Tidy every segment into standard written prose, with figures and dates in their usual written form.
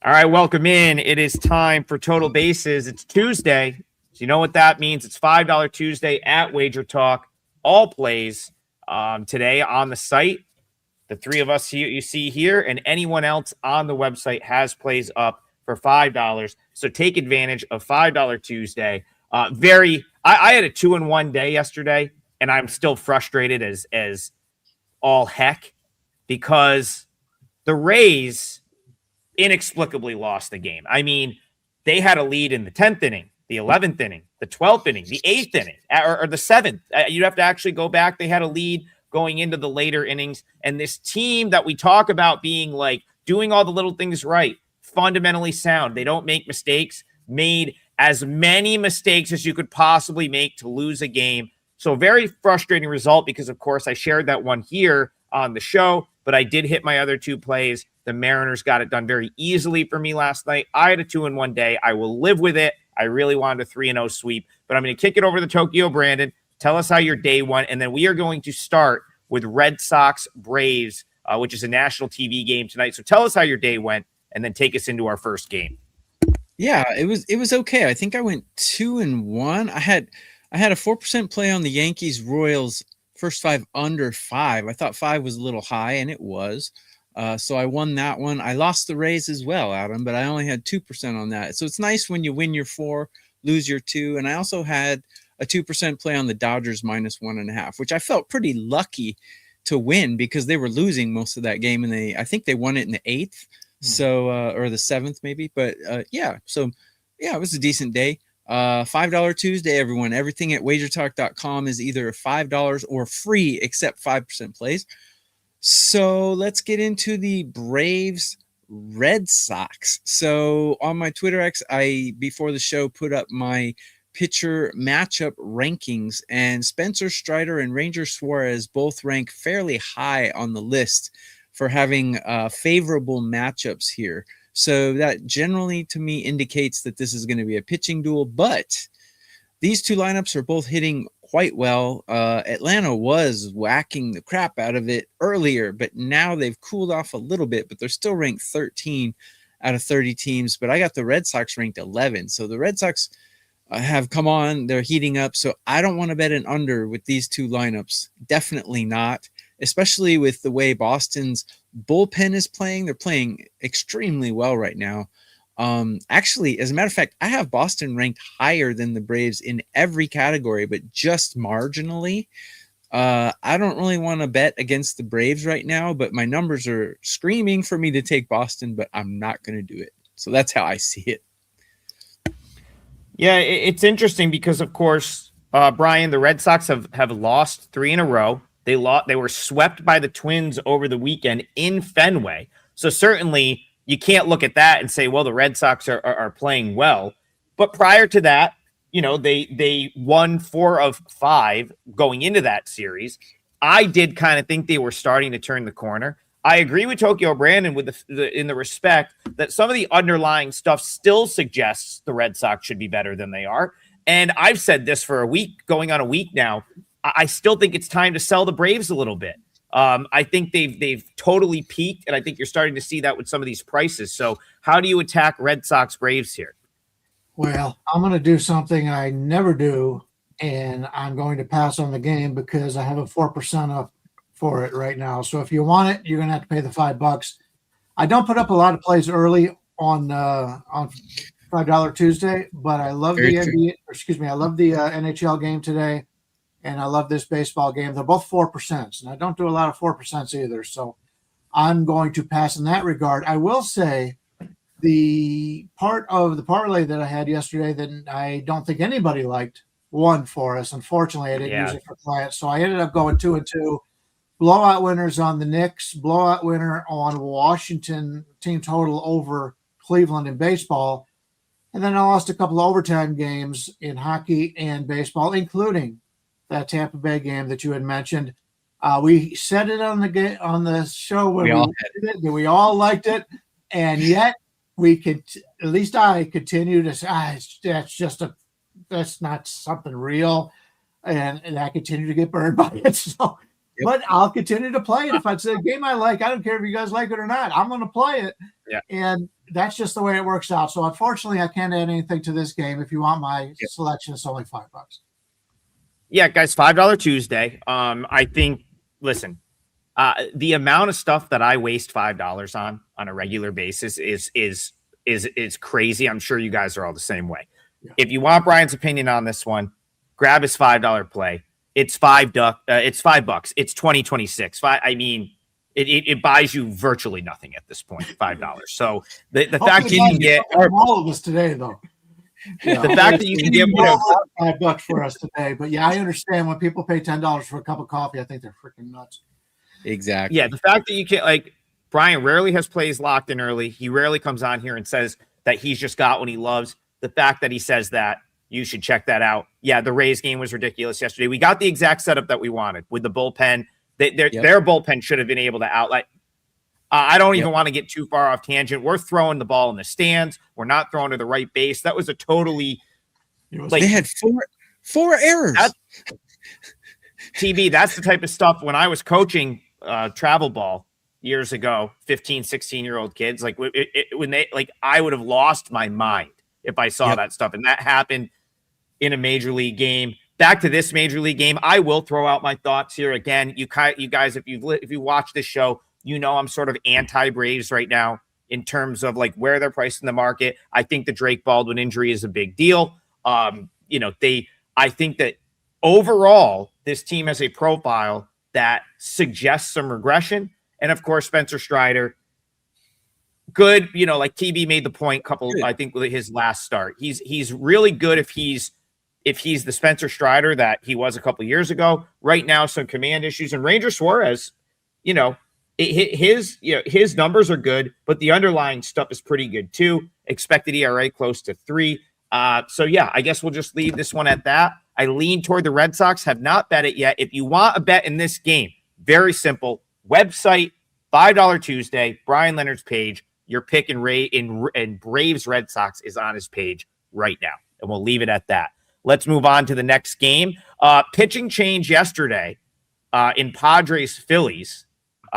All right, welcome in. It is time for Total Bases. It's Tuesday. So you know what that means. It's $5 Tuesday at WagerTalk. All plays today on the site. The three of us here you see here, and anyone else on the website has plays up for $5. So take advantage of $5 Tuesday. I had a 2-in-1 day yesterday, and I'm still frustrated as all heck because the Rays inexplicably lost the game. I mean, they had a lead in the 10th inning, the 11th inning, the 12th inning, the 8th inning, or the 7th. You'd have to actually go back. They had a lead going into the later innings. And this team that we talk about being like doing all the little things right, fundamentally sound. They don't make mistakes, made as many mistakes as you could possibly make to lose a game. So a very frustrating result because, of course, I shared that one here on the show, but I did hit my other two plays. The Mariners got it done very easily for me last night. I had a 2-in-1 day. I will live with it. I really wanted a 3-0 sweep, but I'm going to kick it over to Tokyo. Brandon, tell us how your day went, and then we are going to start with Red Sox Braves, which is a national TV game tonight. So tell us how your day went, and then take us into our first game. Yeah, it was okay. I think I went 2-1. I had a 4% play on the Yankees Royals first 5 under 5. I thought 5 was a little high, and it was. So I won that one. I lost the Rays as well, Adam, but I only had 2% on that. So it's nice when you win your 4, lose your 2. And I also had a 2% play on the Dodgers minus 1.5, which I felt pretty lucky to win because they were losing most of that game. And I think they won it in the 8th. So, or the 7th maybe, but yeah. So yeah, it was a decent day. $5 Tuesday, everyone. Everything at wagertalk.com is either $5 or free except 5% plays. So let's get into the Braves Red Sox. So on my Twitter X, I before the show put up my pitcher matchup rankings, and Spencer Strider and Ranger Suarez both rank fairly high on the list for having favorable matchups here. So that generally to me indicates that this is going to be a pitching duel, but these two lineups are both hitting quite well. Atlanta was whacking the crap out of it earlier, but now they've cooled off a little bit, but they're still ranked 13 out of 30 teams. But I got the Red Sox ranked 11. So the Red Sox have come on. They're heating up. So I don't want to bet an under with these two lineups. Definitely not, especially with the way Boston's bullpen is playing. They're playing extremely well right now. Actually, as a matter of fact, I have Boston ranked higher than the Braves in every category, but just marginally. I don't really want to bet against the Braves right now, but my numbers are screaming for me to take Boston, but I'm not going to do it. So that's how I see it. Yeah, it's interesting because, of course, Brian, the Red Sox have lost 3 in a row. They were swept by the Twins over the weekend in Fenway. So certainly you can't look at that and say, well, the Red Sox are playing well. But prior to that, you know, they won 4 of 5 going into that series. I did kind of think they were starting to turn the corner. I agree with Tokyo Brandon with in the respect that some of the underlying stuff still suggests the Red Sox should be better than they are. And I've said this for a week, going on a week now. I still think it's time to sell the Braves a little bit. I think they've totally peaked, and I think you're starting to see that with some of these prices. So how do you attack Red Sox Braves here? Well, I'm going to do something I never do, and I'm going to pass on the game because I have a 4% up for it right now. So if you want it, you're going to have to pay the $5. I don't put up a lot of plays early on $5 Tuesday, but I love the NHL game today. And I love this baseball game. They're both 4%, and I don't do a lot of 4% either. So I'm going to pass in that regard. I will say the part of the parlay that I had yesterday that I don't think anybody liked won for us. Unfortunately, I didn't use it for clients. So I ended up going 2-2. Blowout winners on the Knicks, blowout winner on Washington team total over Cleveland in baseball. And then I lost a couple of overtime games in hockey and baseball, including that Tampa Bay game that you had mentioned. We said it on the show when we all liked it, and yet we could, at least I continue to say, that's not something real, and I continue to get burned by it. So, but I'll continue to play it. If it's a game I like, I don't care if you guys like it or not. I'm going to play it. Yeah. And that's just the way it works out. So unfortunately, I can't add anything to this game. If you want my selection, it's only $5. Yeah, guys, $5 Tuesday. I think. Listen, the amount of stuff that I waste $5 on a regular basis is crazy. I'm sure you guys are all the same way. Yeah. If you want Brian's opinion on this one, grab his $5 play. It's $5. It's $5. It's 2026. I mean, it buys you virtually nothing at this point. $5. So the fact you can get all of us today, though. Yeah. The fact that you can get $5 for us today, but yeah, I understand when people pay $10 for a cup of coffee. I think they're freaking nuts. Exactly. Yeah, the fact that you can't, like, Brian rarely has plays locked in early. He rarely comes on here and says that he's just got what he loves. The fact that he says that, you should check that out. Yeah, the Rays game was ridiculous yesterday. We got the exact setup that we wanted with the bullpen. Their bullpen should have been able to outlet. I don't even want to get too far off tangent. We're throwing the ball in the stands. We're not throwing to the right base. That was a totally they had four errors. TV, that's the type of stuff when I was coaching travel ball years ago, 15, 16-year-old kids, like when they I would have lost my mind if I saw that stuff. And that happened in a major league game. Back to this major league game, I will throw out my thoughts here again. You guys, if you watch this show, you know I'm sort of anti-Braves right now in terms of like where they're priced in the market. I think the Drake Baldwin injury is a big deal. I think that overall this team has a profile that suggests some regression. And of course, Spencer Strider, good. Like TB made the point I think with his last start, he's really good if he's the Spencer Strider that he was a couple of years ago. Right now, some command issues, and Ranger Suarez, his numbers are good, but the underlying stuff is pretty good too. Expected ERA close to 3. So yeah, I guess we'll just leave this one at that. I lean toward the Red Sox. Have not bet it yet. If you want a bet in this game, very simple. Website, $5 Tuesday, Bryan Leonard's page. Your pick in Braves Red Sox is on his page right now, and we'll leave it at that. Let's move on to the next game. Pitching change yesterday in Padres Phillies.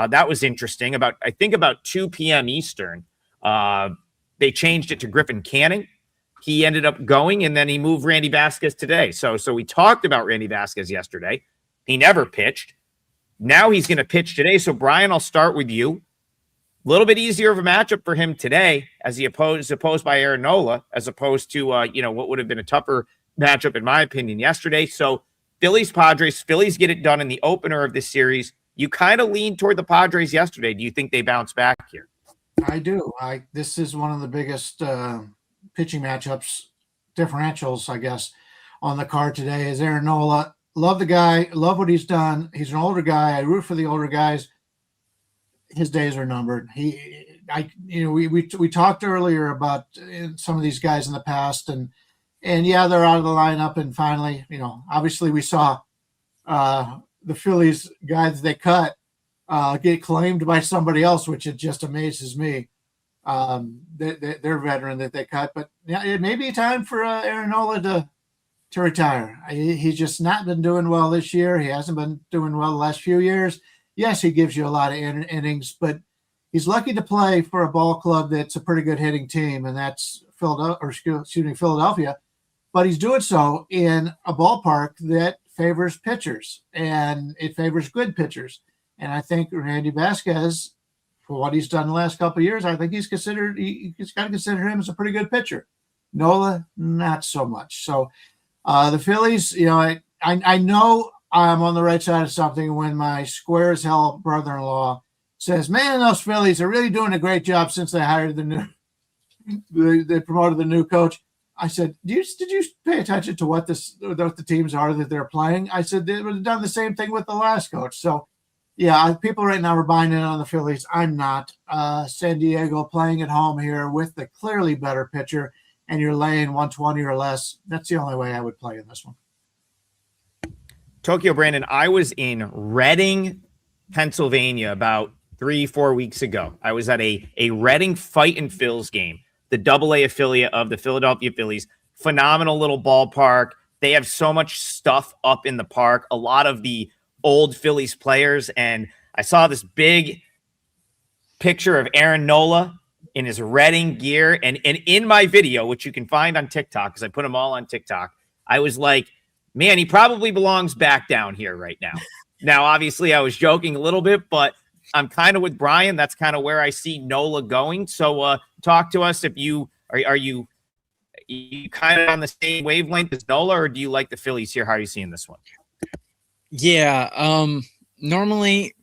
That was interesting. About 2 p.m. Eastern, they changed it to Griffin Canning. He ended up going, and then he moved Randy Vasquez today. So we talked about Randy Vasquez yesterday. He never pitched. Now he's going to pitch today. So Brian, I'll start with you. A little bit easier of a matchup for him today, as opposed by Aaron Nola, as opposed to what would have been a tougher matchup in my opinion yesterday. So Phillies Padres. Phillies get it done in the opener of this series. You kind of leaned toward the Padres yesterday. Do you think they bounce back here? I do. This is one of the biggest pitching matchups, differentials, I guess, on the card today. Is Aaron Nola. Love the guy. Love what he's done. He's an older guy. I root for the older guys. His days are numbered. We talked earlier about some of these guys in the past, and yeah, they're out of the lineup. And finally, obviously we saw the Phillies guys they cut get claimed by somebody else, which it just amazes me. They're veteran that they cut, but yeah, it may be time for Aaron Nola to retire. He's just not been doing well this year. He hasn't been doing well the last few years. Yes, he gives you a lot of innings, but he's lucky to play for a ball club that's a pretty good hitting team, and that's Philadelphia. But he's doing so in a ballpark that favors pitchers, and it favors good pitchers. And I think Randy Vasquez, for what he's done the last couple of years, I think he's got to consider him as a pretty good pitcher. Nola, not so much. So the Phillies, I know I'm on the right side of something when my square as hell brother-in-law says, man, those Phillies are really doing a great job since they hired they promoted the new coach. I said, did you pay attention to what the teams are that they're playing? I said, they would have done the same thing with the last coach. So yeah, people right now are buying in on the Phillies. I'm not. San Diego playing at home here with the clearly better pitcher, and you're laying 120 or less. That's the only way I would play in this one. Tokyo Brandon, I was in Reading, Pennsylvania about 3-4 weeks ago. I was at a Reading Fight and Phils game, the AA affiliate of the Philadelphia Phillies. Phenomenal little ballpark. They have so much stuff up in the park, a lot of the old Phillies players. And I saw this big picture of Aaron Nola in his Reading gear. And in my video, which you can find on TikTok, because I put them all on TikTok, I was like, man, he probably belongs back down here right now. Now, obviously, I was joking a little bit, but I'm kind of with Brian. That's kind of where I see Nola going. So talk to us if you are you kind of on the same wavelength as Nola, or do you like the Phillies here? How are you seeing this one? Yeah. Normally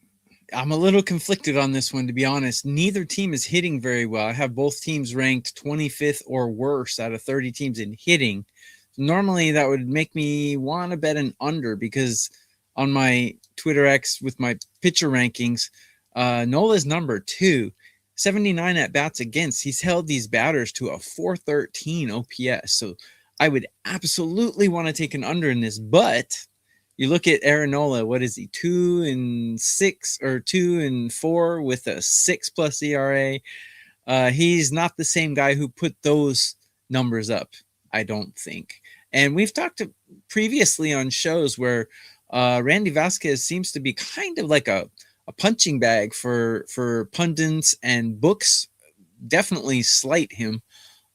I'm a little conflicted on this one, to be honest. Neither team is hitting very well. I have both teams ranked 25th or worse out of 30 teams in hitting. Normally that would make me want to bet an under, because on my Twitter X with my pitcher rankings, Nola's number 2, 79 at bats against. He's held these batters to a 413 OPS. So I would absolutely want to take an under in this, but you look at Aaron Nola, what is he? 2-6 or 2-4 with a 6+ ERA. He's not the same guy who put those numbers up, I don't think. And we've talked previously on shows where Randy Vasquez seems to be kind of like a punching bag for pundits, and books definitely slight him.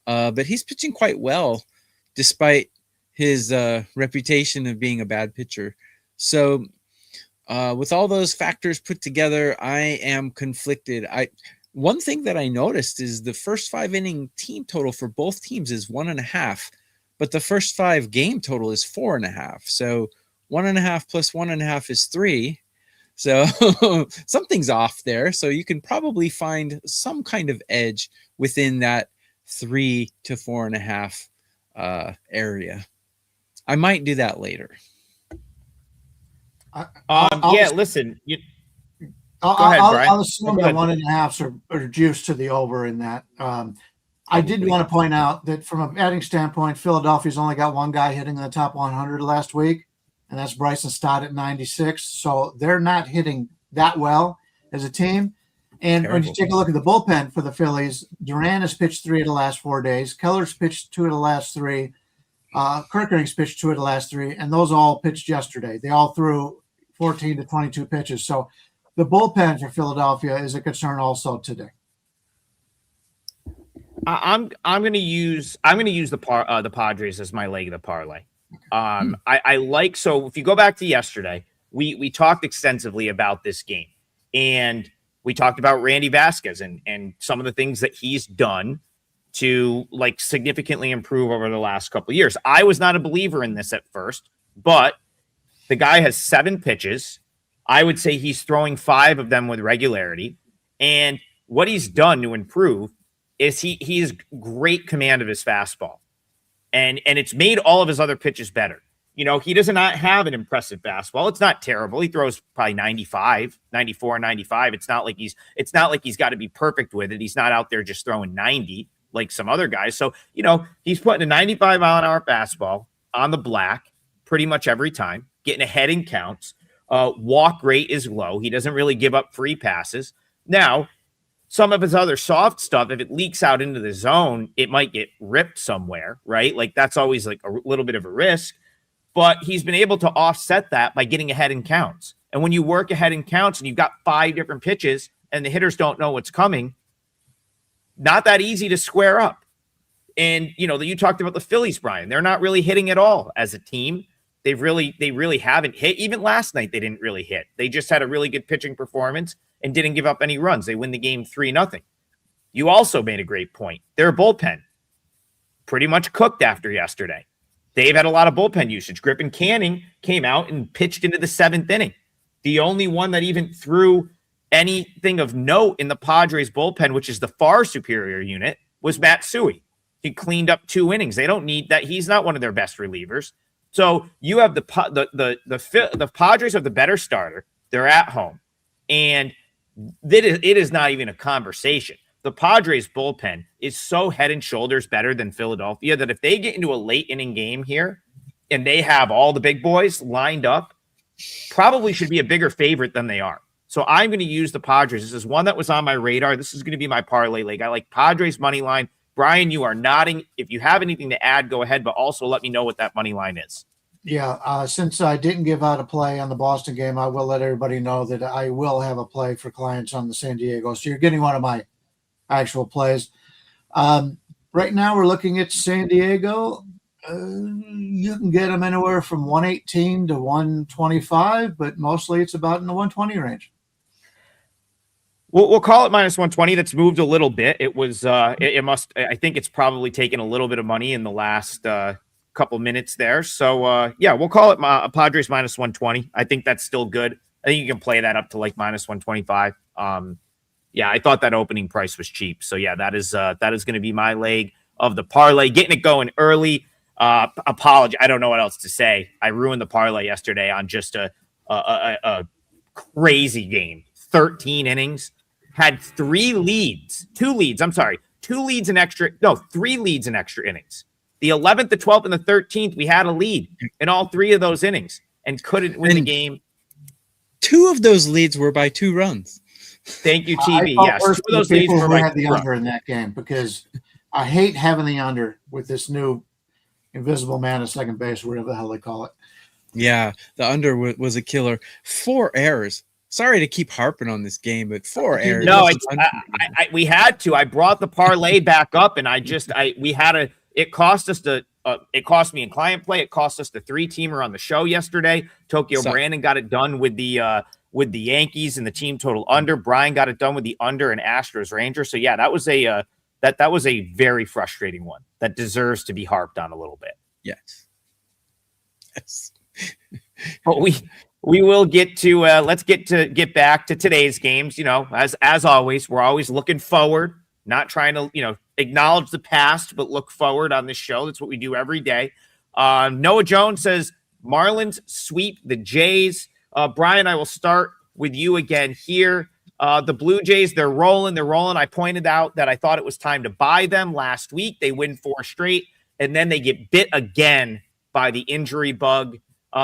But he's pitching quite well despite his reputation of being a bad pitcher. So with all those factors put together, I am conflicted. One thing that I noticed is the first 5 inning team total for both teams is 1.5, but the first 5 game total is 4.5. So 1.5 plus 1.5 is 3. So something's off there. So you can probably find some kind of edge within that 3 to 4.5 area. I might do that later. Listen. Go ahead, Brian. I'll assume that 1.5 are juiced to the over in that. I did want to point out that from a batting standpoint, Philadelphia's only got one guy hitting in the top 100 last week, and that's Bryson Stott at 96. So they're not hitting that well as a team. And when you take a look at the bullpen for the Phillies, Duran has pitched 3 of the last 4 days. Keller's pitched 2 of the last 3. Kirkering's pitched 2 of the last 3, and those all pitched yesterday. They all threw 14 to 22 pitches. So the bullpen for Philadelphia is a concern also today. I'm going to use the Padres as my leg of the parlay. I like, so if you go back to yesterday, we talked extensively about this game, and we talked about Randy Vasquez and some of the things that he's done to like significantly improve over the last couple of years. I was not a believer in this at first, but the guy has 7 pitches. I would say he's throwing 5 of them with regularity. And what he's done to improve is he has great command of his fastball. And it's made all of his other pitches better. You know, he does not have an impressive fastball. It's not terrible. He throws probably 94, 95. It's not like he's got to be perfect with it. He's not out there just throwing 90 like some other guys. So, you know, he's putting a 95 mile an hour fastball on the black pretty much every time, getting ahead in counts. Walk rate is low. He doesn't really give up free passes. Now, some of his other soft stuff, if it leaks out into the zone, it might get ripped somewhere, right? Like that's always like a little bit of a risk, but he's been able to offset that by getting ahead in counts. And when you work ahead in counts and you've got 5 different pitches and the hitters don't know what's coming, not that easy to square up. And, you know, you talked about the Phillies, Brian. They're not really hitting at all as a team. They really haven't hit. Even last night, they didn't really hit. They just had a really good pitching performance and didn't give up any runs. They win the game 3-0. You also made a great point. Their bullpen pretty much cooked after yesterday. They've had a lot of bullpen usage. Griffin Canning came out and pitched into the 7th inning. The only one that even threw anything of note in the Padres bullpen, which is the far superior unit, was Matsui. He cleaned up 2 innings. They don't need that. He's not one of their best relievers. So you have the Padres have the better starter. They're at home, and it is not even a conversation. The Padres bullpen is so head and shoulders better than Philadelphia that if they get into a late inning game here and they have all the big boys lined up, probably should be a bigger favorite than they are. So I'm going to use the Padres. This is one that was on my radar. This is going to be my parlay leg. I like Padres money line. Brian, you are nodding. If you have anything to add, go ahead, but also let me know what that money line is. Yeah, since I didn't give out a play on the Boston game, I will let everybody know that I will have a play for clients on the San Diego. So you're getting one of my actual plays. Right now, we're looking at San Diego. You can get them anywhere from 118 to 125, but mostly it's about in the 120 range. We'll call it minus 120. That's moved a little bit. It was I think it's probably taken a little bit of money in the last couple minutes there. So yeah, we'll call it Padres minus 120. I think that's still good. I think you can play that up to like minus 125. Yeah, I thought that opening price was cheap. So yeah, that is going to be my leg of the parlay. Getting it going early. Apology. I don't know what else to say. I ruined the parlay yesterday on just a crazy game. 13 innings. Had 3 leads. 2 leads. I'm sorry. 2 leads in extra. No, 3 leads in extra innings. The 11th, the 12th, and the 13th, we had a lead in all 3 of those innings and couldn't win the game. 2 of those leads were by 2 runs. Thank you, TV. Yes, 2 of those leads were by had the 2 under in that game because I hate having the under with this new invisible man at second base, whatever the hell they call it. Yeah, the under was a killer. 4 errors. Sorry to keep harping on this game, but 4 errors. No, we had to. I brought the parlay back up, and it cost us it cost me in client play. It cost us the 3-teamer on the show yesterday. Brandon got it done with the Yankees and the team total under. Brian got it done with the under and Astros Rangers. So yeah, that was that was a very frustrating one that deserves to be harped on a little bit. Yes. But we will get to let's get back to today's games. You know, as always, we're always looking forward, not trying to, acknowledge the past, but look forward on this show. That's what we do every day. Noah Jones says Marlins sweep the Jays. Brian, I will start with you again here. The Blue Jays, they're rolling. I pointed out that I thought it was time to buy them last week. They win 4 straight, and then they get bit again by the injury bug.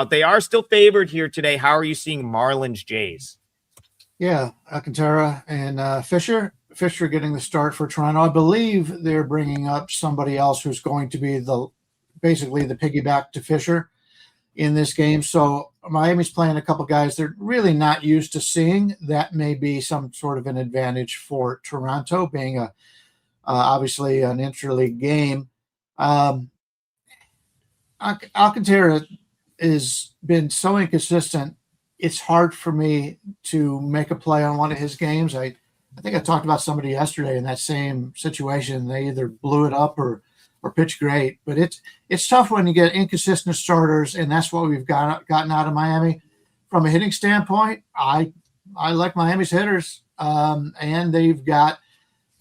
They are still favored here today. How are you seeing Marlins Jays? Yeah, Alcantara and Fisher. Fisher getting the start for Toronto. I believe they're bringing up somebody else who's going to be basically the piggyback to Fisher in this game. So Miami's playing a couple guys they're really not used to seeing. That may be some sort of an advantage for Toronto, being obviously an interleague game. Alcantara has been so inconsistent. It's hard for me to make a play on one of his games. I think I talked about somebody yesterday in that same situation. They either blew it up or pitched great, but it's tough when you get inconsistent starters, and that's what we've gotten out of Miami. From a hitting standpoint, I like Miami's hitters, and they've got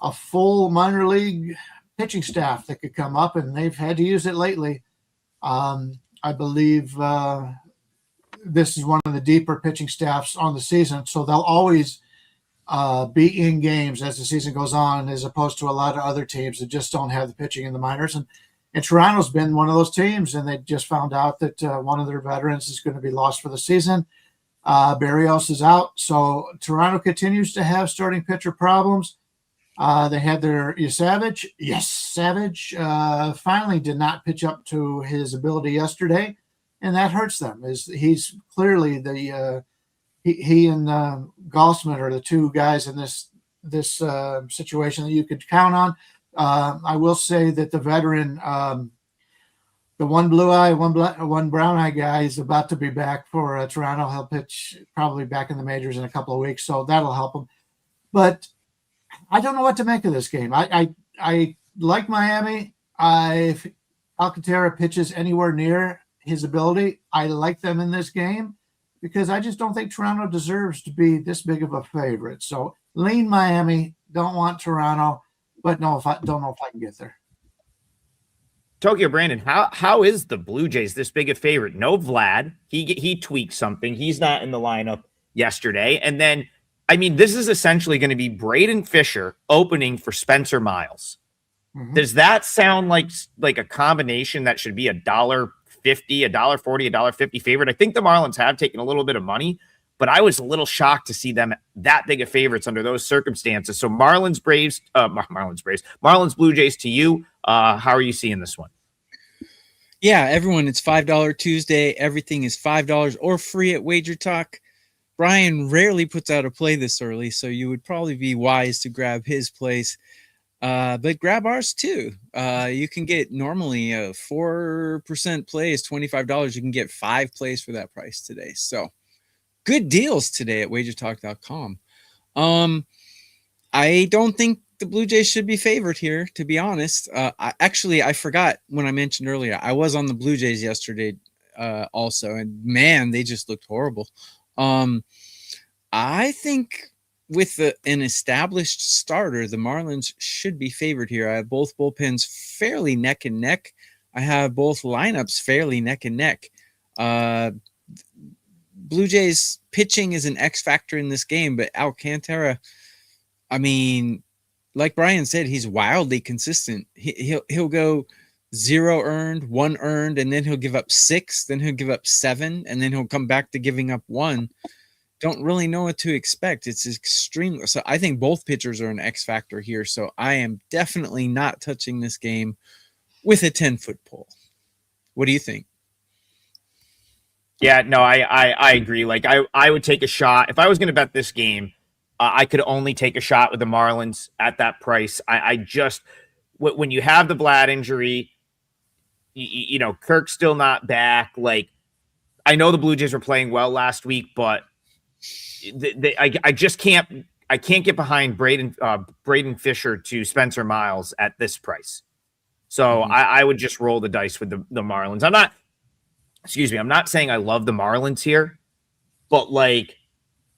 a full minor league pitching staff that could come up, and they've had to use it lately. I believe this is one of the deeper pitching staffs on the season, so they'll always be in games as the season goes on, as opposed to a lot of other teams that just don't have the pitching in the minors. And Toronto's been one of those teams, and they just found out that one of their veterans is going to be lost for the season. Barrios is out, so Toronto continues to have starting pitcher problems. They had their Savage. Yes, Savage finally did not pitch up to his ability yesterday, and that hurts them. He's clearly he and Gaussman are the 2 guys in this situation that you could count on. I will say that the veteran, the one blue eye, one brown eye guy is about to be back for Toronto. He'll pitch probably back in the majors in a couple of weeks, so that'll help him. But I don't know what to make of this game. I like Miami. If Alcantara pitches anywhere near his ability, I like them in this game because I just don't think Toronto deserves to be this big of a favorite. So lean Miami. Don't want Toronto, but don't know if I can get there. Tokyo Brandon, how is the Blue Jays this big a favorite? No Vlad. He tweaked something. He's not in the lineup yesterday. And then, I mean, this is essentially going to be Braden Fisher opening for Spencer Miles. Mm-hmm. Does that sound like a combination that should be $1.50, $1.40, $1.50 favorite? I think the Marlins have taken a little bit of money, but I was a little shocked to see them that big of favorites under those circumstances. So Marlins Blue Jays to you. How are you seeing this one? Yeah, everyone, it's $5 Tuesday. Everything is $5 or free at WagerTalk. Brian rarely puts out a play this early, so you would probably be wise to grab his plays. But grab ours too. You can get normally a 4% play is $25. You can get 5 plays for that price today. So good deals today at wagertalk.com. I don't think the Blue Jays should be favored here, to be honest. I forgot when I mentioned earlier, I was on the Blue Jays yesterday also, and man, they just looked horrible. I think with an established starter, the Marlins should be favored here. I have both bullpens fairly neck and neck. I have both lineups fairly neck and neck. Blue Jays pitching is an X factor in this game, but Alcantara, I mean, like Brian said, he's wildly consistent. He'll go 0 earned, 1 earned, and then he'll give up 6, then he'll give up 7, and then he'll come back to giving up 1. Don't really know what to expect. It's extreme. So I think both pitchers are an X factor here. So I am definitely not touching this game with a 10-foot pole. What do you think? Yeah, no, I agree. Like I would take a shot if I was going to bet this game. I could only take a shot with the Marlins at that price. I just when you have the Vlad injury, you know, Kirk's still not back. Like I know the Blue Jays were playing well last week, but I just can't get behind Braden Fisher to Spencer Miles at this price. So I would just roll the dice with the Marlins. I'm not saying I love the Marlins here, but like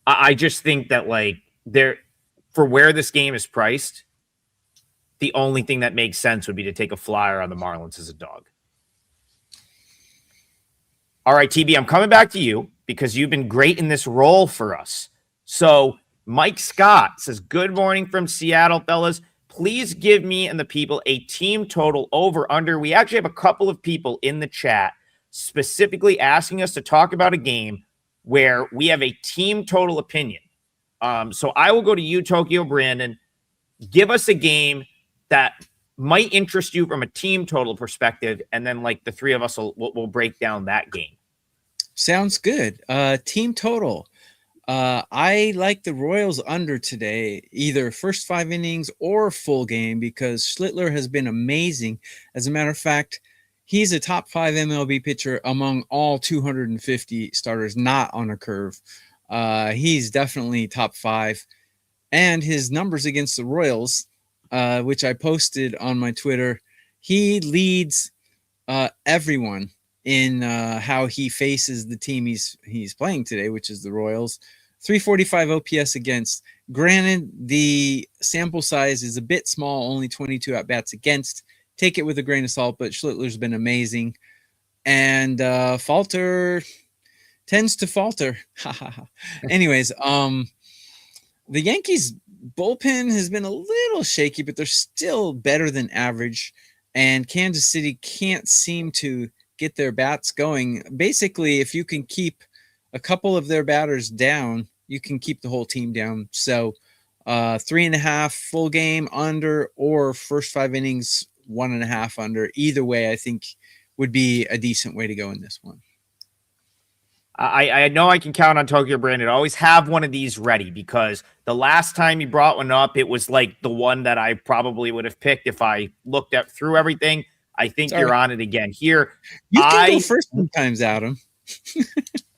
I just think that like they're for where this game is priced, the only thing that makes sense would be to take a flyer on the Marlins as a dog. All right, TB, I'm coming back to you because you've been great in this role for us. So Mike Scott says, good morning from Seattle, fellas. Please give me and the people a team total over under. We actually have a couple of people in the chat specifically asking us to talk about a game where we have a team total opinion. So I will go to you, Tokyo Brandon. Give us a game that might interest you from a team total perspective, and then like the three of us will break down that game. Sounds good. Team total. I like the Royals under today, either first 5 innings or full game, because Schlittler has been amazing. As a matter of fact, he's a top 5 MLB pitcher among all 250 starters, not on a curve. He's definitely top 5. And his numbers against the Royals, which I posted on my Twitter, he leads everyone in how he faces the team he's playing today, which is the Royals. 345 OPS against. Granted, the sample size is a bit small, only 22 at-bats against. Take it with a grain of salt, but Schlittler's been amazing. And Falter tends to falter. Anyways, the Yankees bullpen has been a little shaky, but they're still better than average. And Kansas City can't seem to get their bats going. Basically, if you can keep a couple of their batters down, you can keep the whole team down. So 3.5 full game under, or first 5 innings 1.5 under. Either way, I think would be a decent way to go in this one. I know I can count on Tokyo Brandon. Always have one of these ready, because the last time you brought one up, it was like the one that I probably would have picked if I looked up through everything. I think you're on it again here. You can go first sometimes, Adam.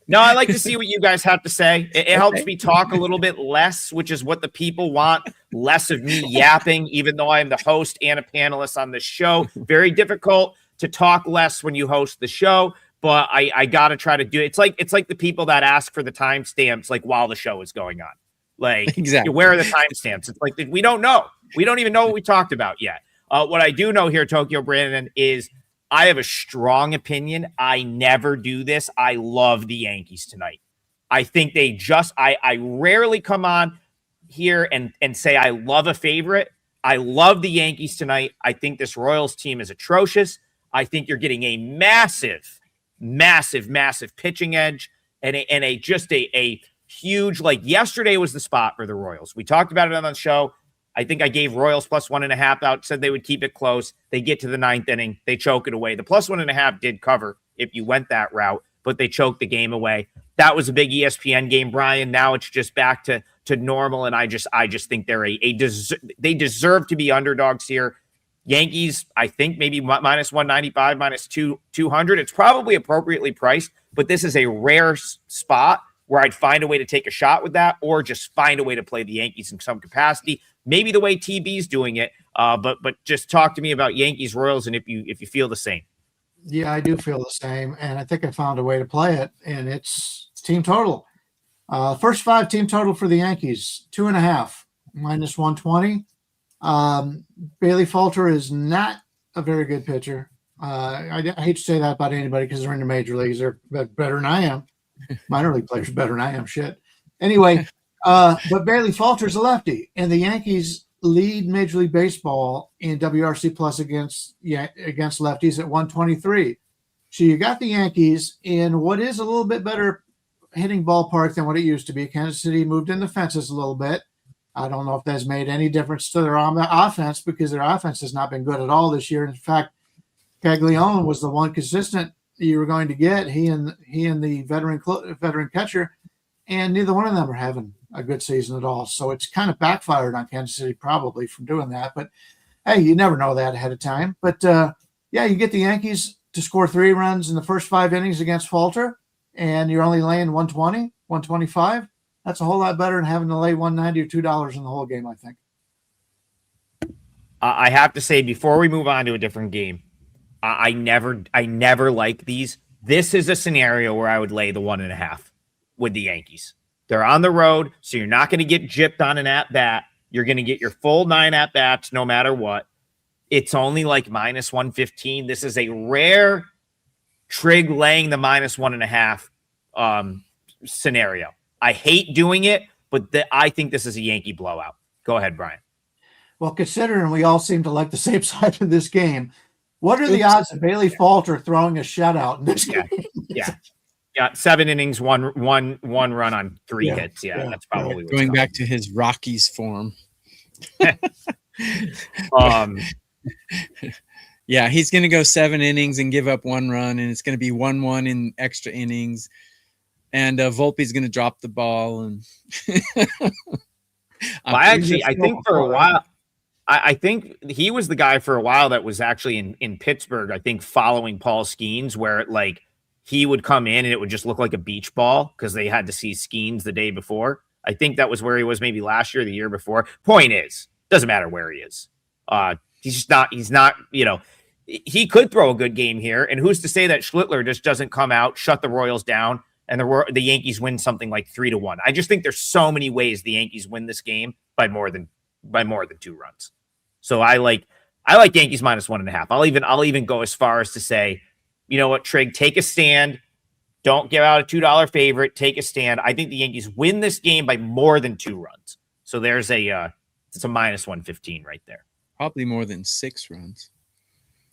No, I like to see what you guys have to say. It helps me talk a little bit less, which is what the people want. Less of me yapping, even though I am the host and a panelist on this show. Very difficult to talk less when you host the show, but I got to try to do it. It's like the people that ask for the timestamps like while the show is going on. Like, exactly. Where are the timestamps? It's like, we don't know. We don't even know what we talked about yet. What I do know here, Tokyo Brandon, is I have a strong opinion. I never do this. I love the Yankees tonight. I think they just, I rarely come on here and say I love a favorite. I love the Yankees tonight. I think this Royals team is atrocious. I think you're getting a massive pitching edge and a huge, like yesterday was the spot for the Royals. We talked about it on the show. I think I gave Royals plus 1.5 out, said they would keep it close. They get to the 9th inning. They choke it away. The plus 1.5 did cover if you went that route, but they choked the game away. that was a big ESPN game, Brian. Now it's just back to normal, and I just think they're they deserve to be underdogs here. Yankees, I think maybe minus 195, minus 200. It's probably appropriately priced, but this is a rare spot where I'd find a way to take a shot with that, or just find a way to play the Yankees in some capacity. Maybe the way TB's doing it, but just talk to me about Yankees Royals, and if you feel the same. Yeah, I do feel the same, and I think I found a way to play it, and it's team total. First 5 team total for the Yankees, 2.5, minus 120. Bailey Falter is not a very good pitcher. I hate to say that about anybody because they're in the major leagues. They're better than I am. Minor league players better than I am. Shit. Anyway, but Bailey Falter's a lefty, and the Yankees lead Major League Baseball in WRC plus against lefties at 123. So you got the Yankees in what is a little bit better hitting ballpark than what it used to be. Kansas City moved in the fences a little bit. I don't know if that's made any difference to their offense, because their offense has not been good at all this year. In fact, Caglione was the one consistent you were going to get. He and the veteran catcher, and neither one of them are having a good season at all. So it's kind of backfired on Kansas City probably from doing that. But hey, you never know that ahead of time. But yeah, you get the Yankees to score 3 runs in the first 5 innings against Falter, and you're only laying 120, 125. That's a whole lot better than having to lay $190 or $2 in the whole game, I think. I have to say, before we move on to a different game, I never like these. This is a scenario where I would lay the 1.5 with the Yankees. They're on the road, so you're not going to get gypped on an at-bat. You're going to get your full 9 at-bats no matter what. It's only like minus 115. This is a rare Trig laying the minus 1.5 scenario. I hate doing it, but I think this is a Yankee blowout. Go ahead, Brian. Well, considering we all seem to like the same side of this game, what are the odds of Bailey Falter throwing a shutout in this game? Yeah, 7 innings, one run on 3 hits. Yeah, that's probably what's going back to his Rockies form. Yeah, he's going to go 7 innings and give up 1 run, and it's going to be 1-1 in extra innings. And Volpe's going to drop the ball. And I think for a while, I think he was the guy for a while that was actually in Pittsburgh, I think, following Paul Skeens, where like he would come in and it would just look like a beach ball because they had to see Skeens the day before. I think that was where he was maybe last year, the year before. Point is, doesn't matter where he is. He's not, he could throw a good game here. And who's to say that Schlittler just doesn't come out, shut the Royals down, and the Yankees win something like 3-1. I just think there's so many ways the Yankees win this game by more than 2 runs. So I like Yankees minus 1.5. I'll even go as far as to say, you know what, Trig, take a stand. Don't give out a $2 favorite. Take a stand. I think the Yankees win this game by more than 2 runs. So there's it's a minus 115 right there. Probably more than 6 runs.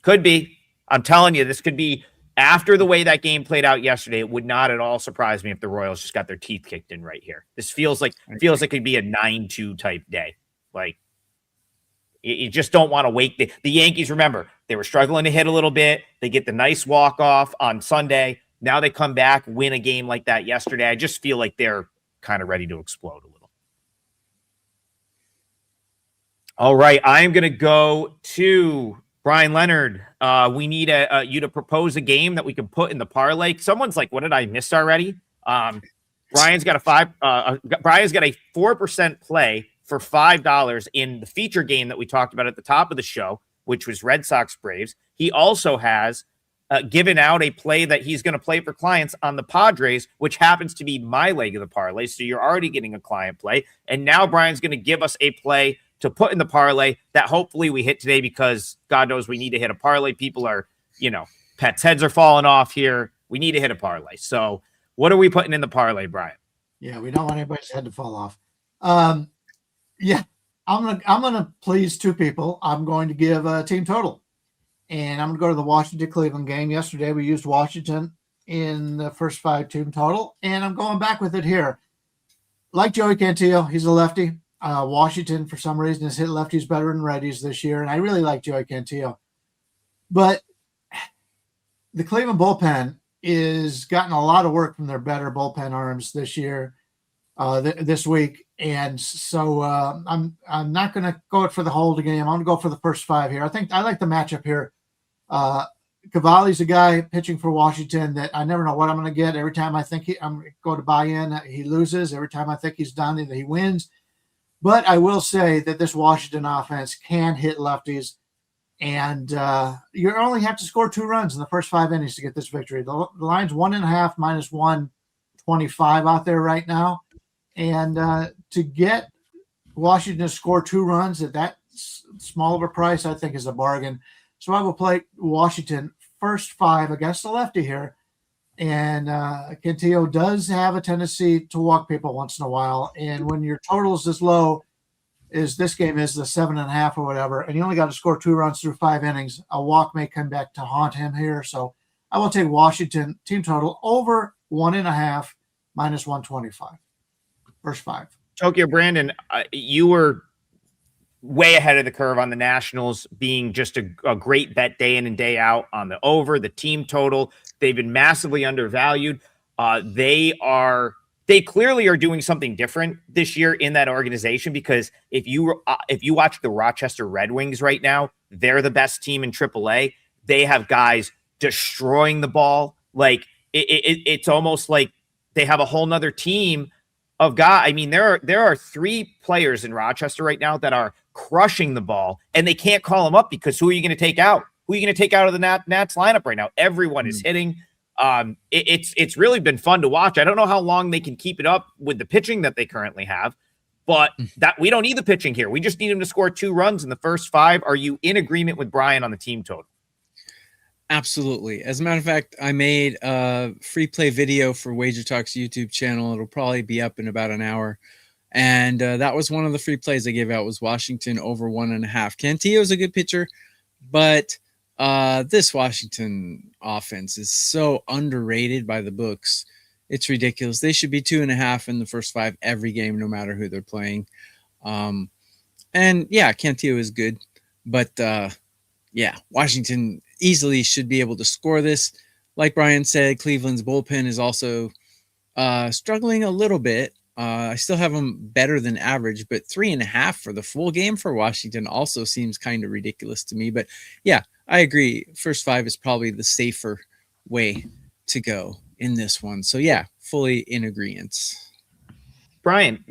Could be. I'm telling you, this could be. After the way that game played out yesterday, it would not at all surprise me if the Royals just got their teeth kicked in right here. This feels like it could be a 9-2 type day. Like, you just don't want to wake the Yankees. Remember, they were struggling to hit a little bit. They get the nice walk-off on Sunday. Now they come back, win a game like that yesterday. I just feel like they're kind of ready to explode a little. All right, I'm going to go to Bryan Leonard. We need you to propose a game that we can put in the parlay. Someone's like, what did I miss already? Brian's got a 4% play for $5 in the feature game that we talked about at the top of the show, which was Red Sox Braves. He also has given out a play that he's going to play for clients on the Padres, which happens to be my leg of the parlay. So you're already getting a client play. And now Brian's going to give us a play to put in the parlay that hopefully we hit today, because God knows we need to hit a parlay. People are, pets' heads are falling off here. We need to hit a parlay. So what are we putting in the parlay, Brian? Yeah, we don't want anybody's head to fall off. Yeah, I'm gonna please 2 people. I'm going to give a team total, and I'm gonna go to the Washington-Cleveland game. Yesterday we used Washington in the first 5 team total, and I'm going back with it here. Like Joey Cantillo, he's a lefty. Washington, for some reason, has hit lefties better than righties this year, and I really like Joey Cantillo. But the Cleveland bullpen is gotten a lot of work from their better bullpen arms this year, this week. And so I'm not going to go for the whole game. I'm going to go for the first 5 here. I like the matchup here. Cavalli's a guy pitching for Washington that I never know what I'm going to get. Every time I think I'm going to go to buy in, he loses. Every time I think he's done, he wins. But I will say that this Washington offense can hit lefties, and you only have to score 2 runs in the first 5 innings to get this victory. The line's 1.5 minus 125 out there right now, and to get Washington to score 2 runs at that small of a price, I think is a bargain. So I will play Washington first 5 against the lefty here. And Cantillo does have a tendency to walk people once in a while. And when your total is as low as this game is, the 7.5 or whatever, and you only got to score 2 runs through 5 innings, a walk may come back to haunt him here. So I will take Washington team total over 1.5 minus 125. First 5. Tokyo Brandon, you were way ahead of the curve on the Nationals being just a great bet day in and day out on the over, the team total. They've been massively undervalued. They clearly are doing something different this year in that organization, because if you watch the Rochester Red Wings right now, they're the best team in AAA. They have guys destroying the ball. Like it's almost like they have a whole nother team of guys. I mean, there are 3 players in Rochester right now that are crushing the ball, and they can't call them up because who are you going to take out? Who are you going to take out of the Nats lineup right now? Everyone is hitting. It's really been fun to watch. I don't know how long they can keep it up with the pitching that they currently have, but that we don't need the pitching here. We just need them to score 2 runs in the first 5. Are you in agreement with Brian on the team total? Absolutely. As a matter of fact, I made a free play video for WagerTalk's YouTube channel. It'll probably be up in about an hour. And that was one of the free plays I gave out, was Washington over 1.5. Cantillo's a good pitcher, but this Washington offense is so underrated by the books. It's ridiculous. They should be 2.5 in the first 5 every game, no matter who they're playing. And yeah, Cantillo is good, but Washington easily should be able to score this. Like Brian said, Cleveland's bullpen is also struggling a little bit. I still have them better than average, but 3.5 for the full game for Washington also seems kind of ridiculous to me. But yeah, I agree. First 5 is probably the safer way to go in this one. So yeah, fully in agreement. Brian,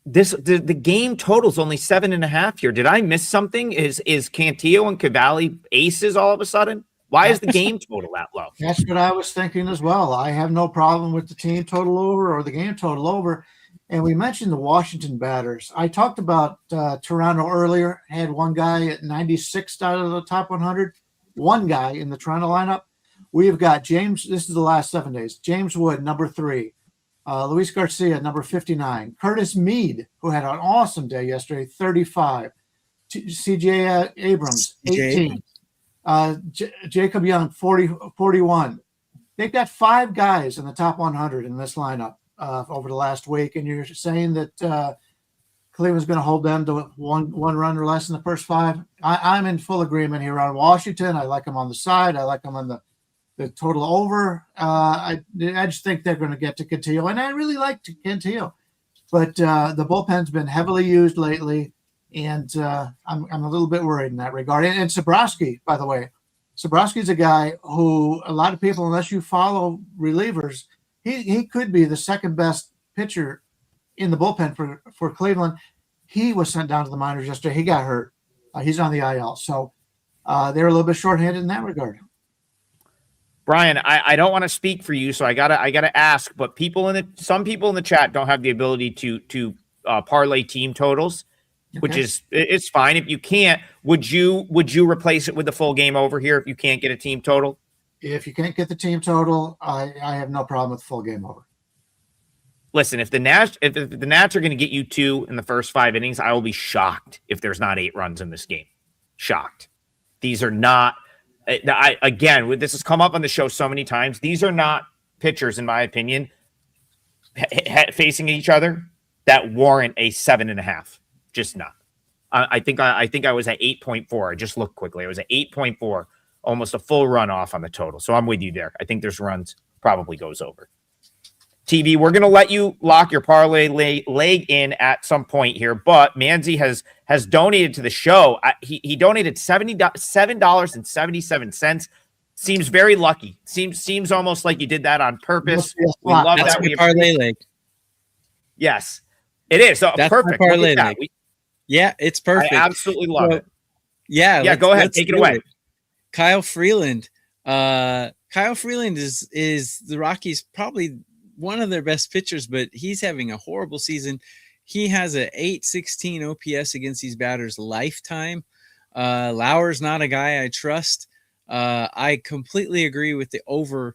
the game total's only 7.5 here. Did I miss something? Is Cantillo and Cavalli aces all of a sudden? Why is the game total that low? That's what I was thinking as well. I have no problem with the team total over or the game total over. And we mentioned the Washington batters. I talked about Toronto earlier, had one guy at 96 out of the top 100, one guy in the Toronto lineup. We have got James, this is the last 7 days, James Wood, number 3, Luis Garcia, number 59, Curtis Mead, who had an awesome day yesterday, 35, CJ Abrams, 18. Jacob Young, 41. They've got 5 guys in the top 100 in this lineup over the last week, and you're saying that Cleveland's going to hold them to one run or less in the first 5. I'm in full agreement here on Washington. I like them on the side. I like them on the total over. I just think they're going to get to Cantillo, and I really like Cantillo, but the bullpen's been heavily used lately. And I'm a little bit worried in that regard. And Sabrowski, by the way, Sabrowski's a guy who a lot of people, unless you follow relievers, he could be the second best pitcher in the bullpen for Cleveland. He was sent down to the minors yesterday. He got hurt. He's on the IL. So they're a little bit shorthanded in that regard. Brian, I don't want to speak for you, so I gotta ask. But some people in the chat don't have the ability to parlay team totals. Okay. Which is, it's fine. If you can't, would you replace it with the full game over here if you can't get a team total? If you can't get the team total, I have no problem with full game over. Listen, if the Nats are going to get you 2 in the first 5 innings, I will be shocked if there's not 8 runs in this game. Shocked. These are not. This has come up on the show so many times. These are not pitchers, in my opinion, facing each other that warrant a 7.5. Just not. I think I was at 8.4. I just looked quickly. I was at 8.4 almost a full run off on the total. So I'm with you there. I think there's runs, probably goes over. TV, we're going to let you lock your parlay leg in at some point here, but Manzi has donated to the show. He donated $7.77. Seems very lucky. Seems almost like you did that on purpose. We love That's that. my parlay leg. Yes, it is. So That's perfect. my parlay leg. Yeah, it's perfect. I absolutely love it. Yeah, go ahead. Take it away. Kyle Freeland. Kyle Freeland is the Rockies' probably one of their best pitchers, but he's having a horrible season. He has a 816 OPS against these batters lifetime. Lauer's not a guy I trust. I completely agree with the over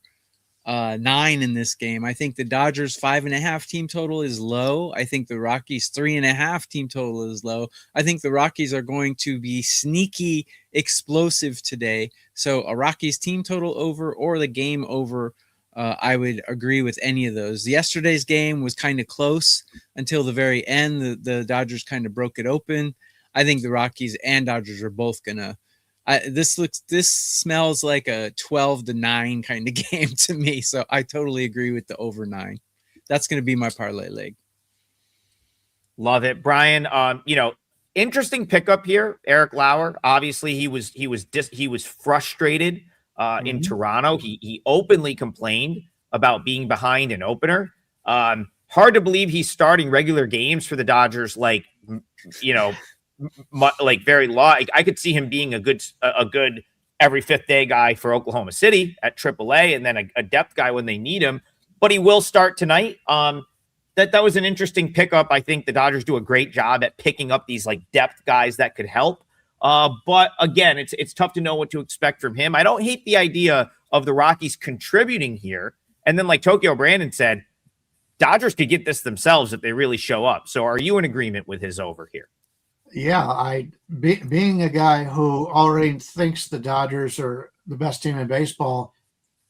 9 in this game. I think the Dodgers 5.5 team total is low. I think the Rockies 3.5 team total is low. I think the Rockies are going to be sneaky explosive today. So a Rockies team total over or the game over. I would agree with any of those. Yesterday's game was kind of close until the very end. The Dodgers kind of broke it open. I think the Rockies and Dodgers are both gonna. This smells like a 12-9 kind of game to me. So I totally agree with the over 9. That's going to be my parlay leg. Love it, Brian. Interesting pickup here. Eric Lauer. Obviously, he was frustrated in Toronto. He openly complained about being behind an opener. Hard to believe he's starting regular games for the Dodgers. Like very low. I could see him being a good every fifth day guy for Oklahoma City at AAA, and then a depth guy when they need him. But he will start tonight. That was an interesting pickup. I think the Dodgers do a great job at picking up these like depth guys that could help. But again, it's tough to know what to expect from him. I don't hate the idea of the Rockies contributing here. And then, like Tokyo Brandon said, Dodgers could get this themselves if they really show up. So are you in agreement with his over here? Yeah, being a guy who already thinks the Dodgers are the best team in baseball,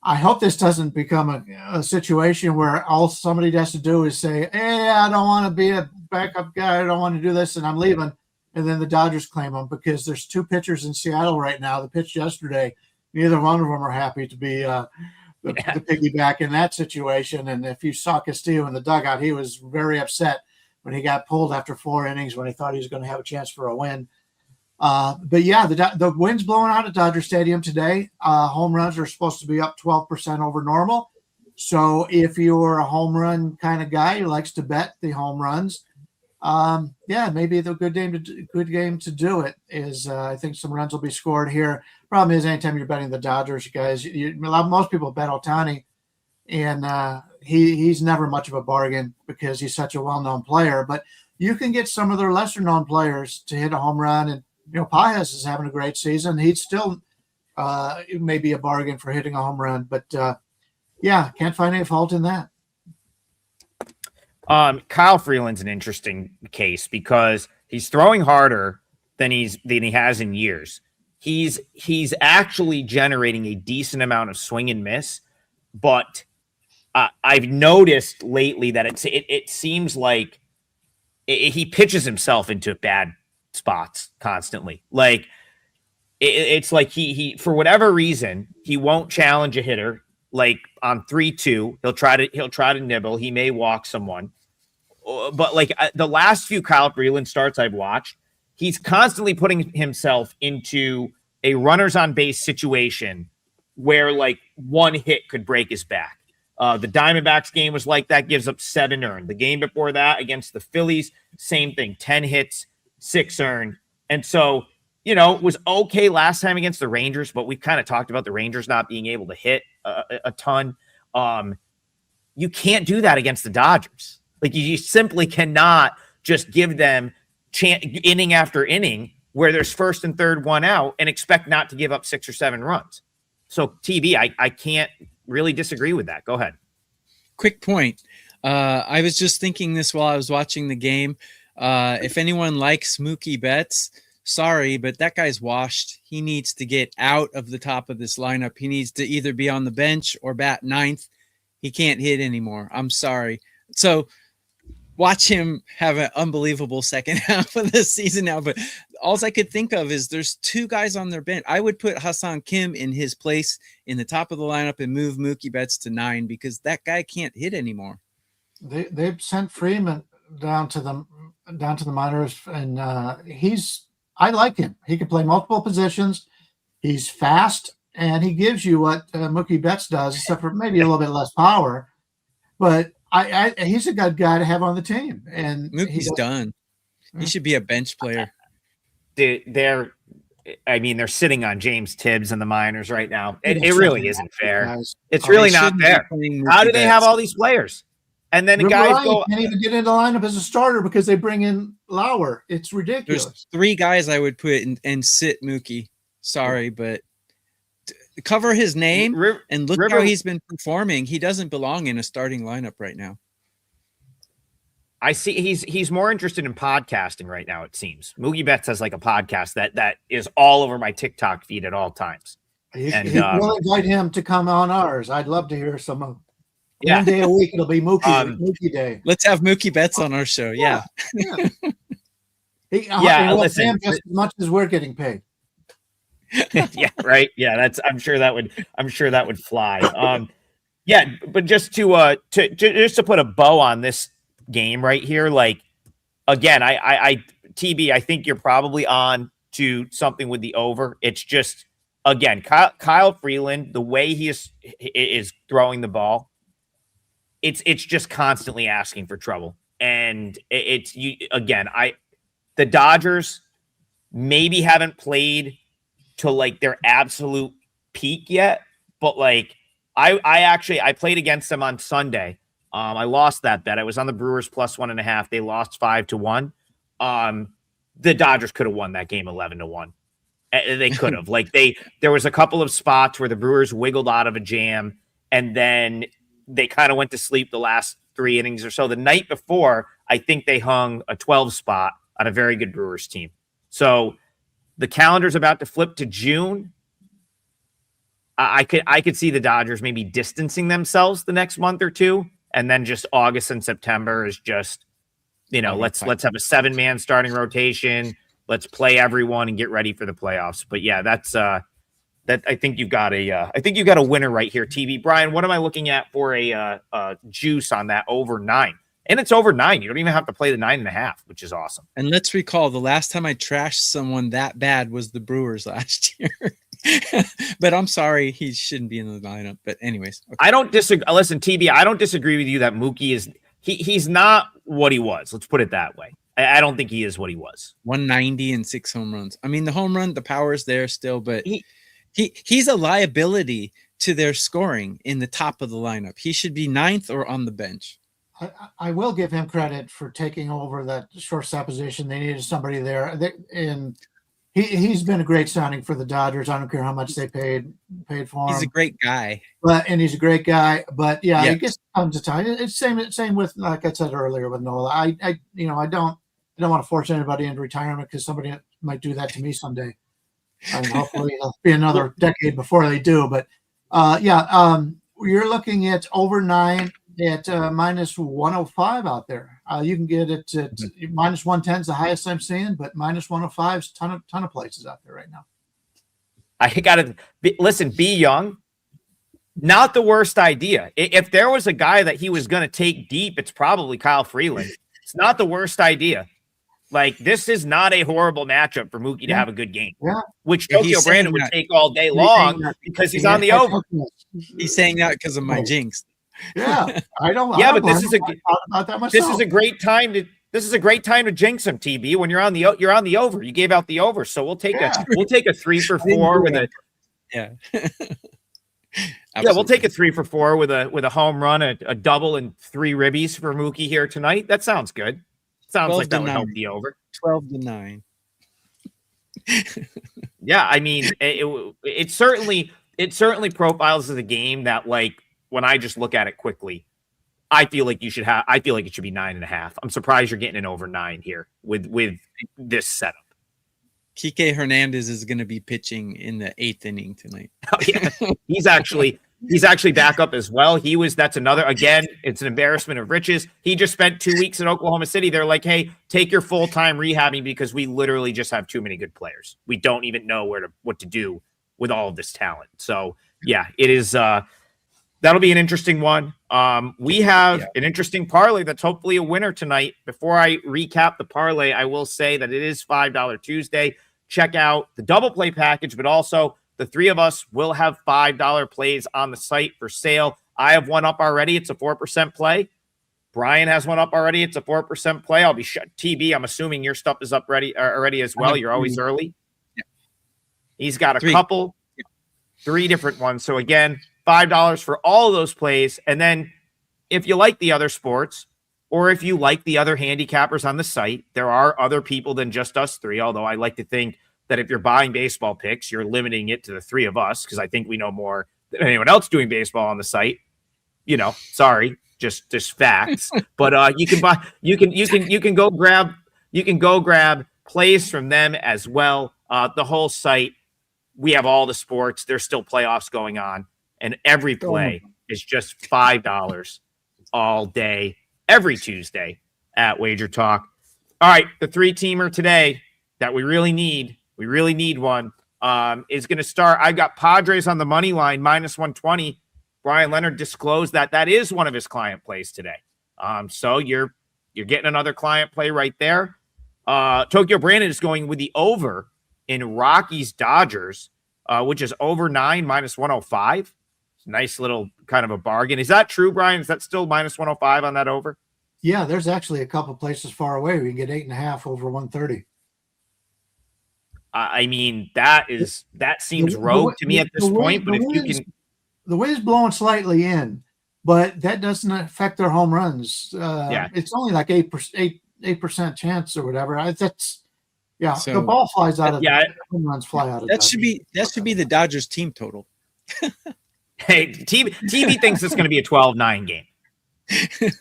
I hope this doesn't become a situation where all somebody has to do is say, hey, I don't want to be a backup guy. I don't want to do this, and I'm leaving. And then the Dodgers claim them because there's 2 pitchers in Seattle right now that pitched yesterday. Neither one of them are happy to be the piggyback in that situation. And if you saw Castillo in the dugout, he was very upset when he got pulled after 4 innings when he thought he was going to have a chance for a win. But yeah, the wind's blowing out at Dodger Stadium today. Home runs are supposed to be up 12% over normal. So if you're a home run kind of guy who likes to bet the home runs, maybe the good game to do it is I think some runs will be scored here. Problem is, anytime you're betting the Dodgers, guys, most people bet Ohtani, and he's never much of a bargain because he's such a well-known player. But you can get some of their lesser-known players to hit a home run, and Paez is having a great season. He'd still may be a bargain for hitting a home run, but can't find any fault in that. Kyle Freeland's an interesting case because he's throwing harder than he has in years. He's actually generating a decent amount of swing and miss, but I've noticed lately that it seems like he pitches himself into bad spots constantly. Like it's like he for whatever reason he won't challenge a hitter. Like on 3-2, he'll try to nibble. He may walk someone, but like the last few Kyle Freeland starts I've watched, he's constantly putting himself into a runners on base situation where like one hit could break his back. The Diamondbacks game was like that, gives up 7 earned. The game before that against the Phillies, same thing, 10 hits, 6 earned. And so, it was okay last time against the Rangers, but we kind of talked about the Rangers not being able to hit a ton. You can't do that against the Dodgers. Like you simply cannot just give them inning after inning where there's first and third one out and expect not to give up 6 or 7 runs. So TV, I can't really disagree with that. Go ahead. Quick point. I was just thinking this while I was watching the game. If anyone likes Mookie Betts, sorry, but that guy's washed. He needs to get out of the top of this lineup. He needs to either be on the bench or bat 9th. He can't hit anymore. I'm sorry. So watch him have an unbelievable second half of the season now. But all I could think of is there's two guys on their bench. I would put Hassan Kim in his place in the top of the lineup and move Mookie Betts to 9 because that guy can't hit anymore. They've sent Freeman down to the minors, and I like him. He can play multiple positions. He's fast, and he gives you what Mookie Betts does, except for maybe a little bit less power. But he's a good guy to have on the team. And Mookie's done. He should be a bench player. They're sitting on James Tibbs in the minors right now. It really isn't fair. It's really not fair. How do they have all these players? And then the guys can't even get into lineup as a starter because they bring in Lauer. It's ridiculous. There's 3 guys I would put and sit Mookie. Sorry, but cover his name and look how he's been performing. He doesn't belong in a starting lineup right now. I see he's more interested in podcasting right now, it seems. Mookie Betts has like a podcast that is all over my TikTok feed at all times. We'll invite him to come on ours. I'd love to hear some of. Yeah. One day a week it'll be Mookie Day. Let's have Mookie Betts on our show. Yeah. Listen, just as much as we're getting paid. Yeah, right. Yeah, I'm sure that would fly. But just to put a bow on this game right here, like again, I TB, I think you're probably on to something with the over. It's just again, Kyle Freeland, the way he is throwing the ball. It's just constantly asking for trouble. And the Dodgers maybe haven't played to like their absolute peak yet, but like I played against them on Sunday. I lost that bet. I was on the Brewers plus 1.5. They lost 5-1. The Dodgers could have won that game 11-1. They could have. There was a couple of spots where the Brewers wiggled out of a jam, and then they kind of went to sleep the last 3 innings or so. The night before, I think they hung a 12 spot on a very good Brewers team. So the calendar's about to flip to June. I could see the Dodgers maybe distancing themselves the next month or two, and then just August and September is just, let's have a 7-man starting rotation. Let's play everyone and get ready for the playoffs. But yeah, that's I think you've got a winner right here, TV. Brian, what am I looking at for a juice on that over 9? And it's over 9. You don't even have to play the 9.5, which is awesome. And let's recall the last time I trashed someone that bad was the Brewers last year. But I'm sorry, he shouldn't be in the lineup. But anyways, okay. I don't disagree. Listen, TB, I don't disagree with you that Mookie he's not what he was. Let's put it that way. I don't think he is what he was. 190 and 6 home runs. I mean, the home run, the power is there still, but he's a liability to their scoring in the top of the lineup. He should be 9th or on the bench. I will give him credit for taking over that shortstop position. They needed somebody there, and he's been a great signing for the Dodgers. I don't care how much they paid for him. He's a great guy, and he's a great guy. But yeah, I guess it comes to time. It's same with, like I said earlier, with Nola. I don't want to force anybody into retirement because somebody might do that to me someday. And hopefully it'll be another decade before they do. But you're looking at over 9 at minus 105 out there. You can get it at minus 110 is the highest I'm seeing, but minus 105 is ton of places out there right now. I got to listen. Be young, not the worst idea. If there was a guy that he was going to take deep, it's probably Kyle Freeland. It's not the worst idea. Like, this is not a horrible matchup for Mookie to have a good game, which Tokyo Brandon would take all day long because he's on the over. He's saying that because of my jinx. Yeah, I don't. Yeah, but this is a great time to jinx him, TB. When you're on the over, you gave out the over, so we'll take a 3 for 4 with a we'll take a 3 for 4 with a home run, a double, and 3 ribbies for Mookie here tonight. That sounds good. Sounds like that would help the over. 12-9. Yeah, I mean, it certainly profiles as a game that, like, when I just look at it quickly, I feel like it should be 9.5. I'm surprised you're getting an over 9 here with this setup. Kike Hernandez is going to be pitching in the 8th inning tonight. Oh, yeah. He's actually back up as well. That's another, again, it's an embarrassment of riches. He just spent 2 weeks in Oklahoma City. They're like, hey, take your full-time rehabbing because we literally just have too many good players. We don't even know what to do with all of this talent. So yeah, it is, that'll be an interesting one. We have an interesting parlay that's hopefully a winner tonight. Before I recap the parlay, I will say that it is $5 Tuesday. Check out the double play package, but also the three of us will have $5 plays on the site for sale. I have one up already. It's a 4% play. Brian has one up already. It's a 4% play. I'll be TB. I'm assuming your stuff is up already as well. You're always early. Yeah. He's got a couple, 3 different ones. So again, $5 for all of those plays. And then if you like the other sports, or if you like the other handicappers on the site, there are other people than just us 3, although I like to think that if you're buying baseball picks, you're limiting it to the 3 of us because I think we know more than anyone else doing baseball on the site. Sorry, just facts. But you can go grab plays from them as well. The whole site, we have all the sports. There's still playoffs going on, and every play is just $5 all day, every Tuesday at WagerTalk. All right, the 3-teamer today that we really need one, is going to start. I've got Padres on the money line, -120. Bryan Leonard disclosed that is one of his client plays today. So you're getting another client play right there. Tokyo Brandon is going with the over in Rockies Dodgers, which is over 9, -105. Nice little kind of a bargain. Is that true, Brian? Is that still -105 on that over? Yeah, there's actually a couple places far away. We can get 8.5 over 130. I mean, that seems rogue to me at this point. But if you can, the wind's blowing slightly in, but that doesn't affect their home runs. It's only like 8% chance or whatever. The ball flies out of home runs fly out of that. Should be the Dodgers team total. Hey, TV thinks it's going to be a 12-9 game,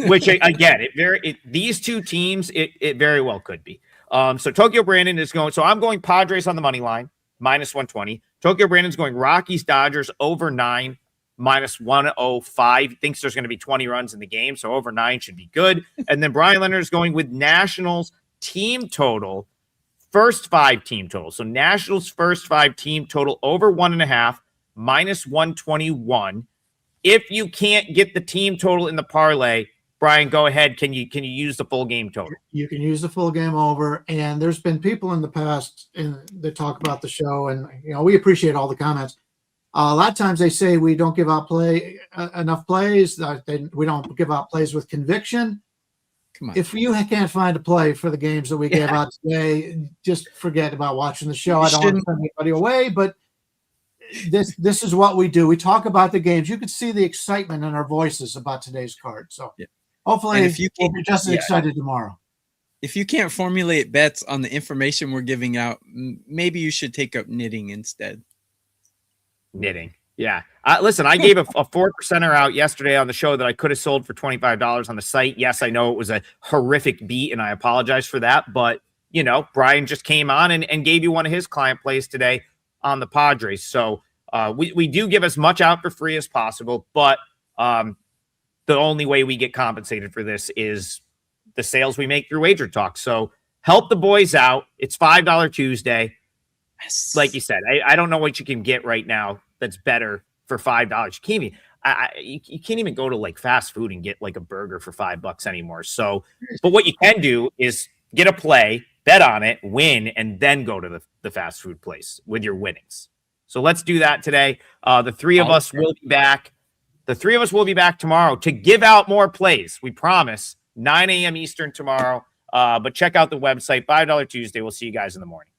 which again, these two teams, it very well could be. So Tokyo Brandon is going. So I'm going Padres on the money line, -120. Tokyo Brandon's going Rockies Dodgers over 9, -105. Thinks there's going to be 20 runs in the game, so over 9 should be good. And then Bryan Leonard is going with Nationals team total, first 5 team total. So Nationals first 5 team total over 1.5, -121. If you can't get the team total in the parlay, Brian, go ahead. Can you use the full game total? You can use the full game over. And there's been people in the past that talk about the show, and we appreciate all the comments. A lot of times they say we don't give out enough plays. We don't give out plays with conviction. Come on. If you can't find a play for the games that we gave out today, just forget about watching the show. I don't want to send anybody away, but this is what we do. We talk about the games. You can see the excitement in our voices about today's card. So hopefully we'll be just as excited tomorrow. If you can't formulate bets on the information we're giving out, maybe you should take up knitting instead. Knitting. Yeah. Listen, I gave a 4%er out yesterday on the show that I could have sold for $25 on the site. Yes, I know it was a horrific beat, and I apologize for that. But, Brian just came on and gave you one of his client plays today on the Padres. So we do give as much out for free as possible. But the only way we get compensated for this is the sales we make through WagerTalk. So help the boys out. It's $5 Tuesday. Yes. Like you said, I don't know what you can get right now that's better for $5. You can't even go to like fast food and get like a burger for $5 anymore. So, but what you can do is get a play, bet on it, win, and then go to the fast food place with your winnings. So let's do that today. The 3 of us will be back. The 3 of us will be back tomorrow to give out more plays. We promise 9 a.m. Eastern tomorrow. But check out the website, $5 Tuesday. We'll see you guys in the morning.